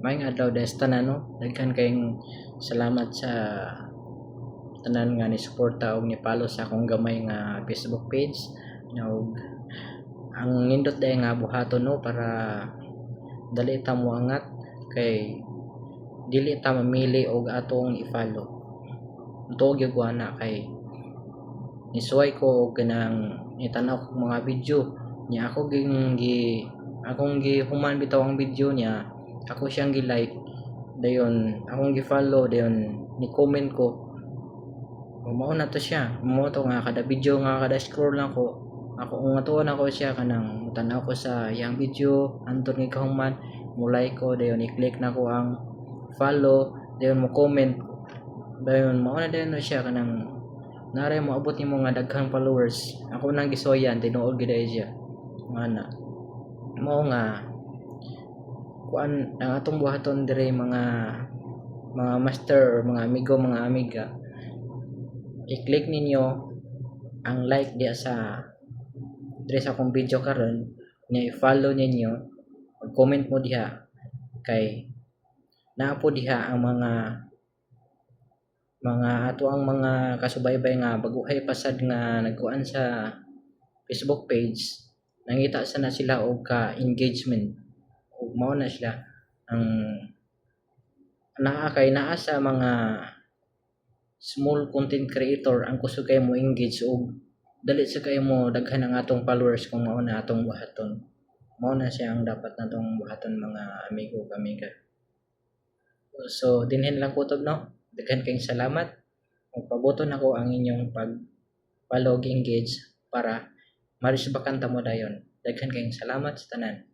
Maayong adlaw des tanan no. Daghan kayong salamat sa tanan nga ni suporta og ni follow sa akong gamay nga Facebook page. Og ang nindot day nga buhaton no para dali ta mo angat kay dili ta mamili og atong i-follow. Tuog gyud ko ana kay nisuway ko og kanang itanaw kog mga video niya akong gihuman bitaw ang video niya, ako siyang gi-like, dayon akong gi-follow, dayon ni comment ko. Mao na to siya. Mao to nga kada video nga kada scroll lang ko. Ako nga tuon ako siya kanang tanaw ko sa iyang video antud nga kahuman, mulay ko dayon i-click na ko ang follow, dayon mo comment. Dayon mao na dayon no siya kanang naray mo abot nimo nga daghang followers. Ako nang gisoyan tinuod gid siya. Ana. Mao nga kuan ang atong buhaton dire mga master or mga amigo, mga amiga, i-click ninyo ang like diya sa dire sa akong video karon, nya i-follow ninyo, mag-comment mo diha kay naa po diha ang mga ato ang mga kasubaybay nga baguhay pasad nga nagkuan sa Facebook page, nangita sana sila og ka-engagement. Ug mao na sila ang naa sa mga small content creator ang gusto kay mo engage og dali sa kay mo daghan ang atong followers kung mao na atong buhaton. Mao na siya ang dapat natong buhaton mga amigo kamiga. So dinhin lang kutob no. Daghan kayong salamat. Magpabuton ako ang inyong pag-follow engage para marisbakan ta mo dayon. Daghan kayong salamat sa tanan.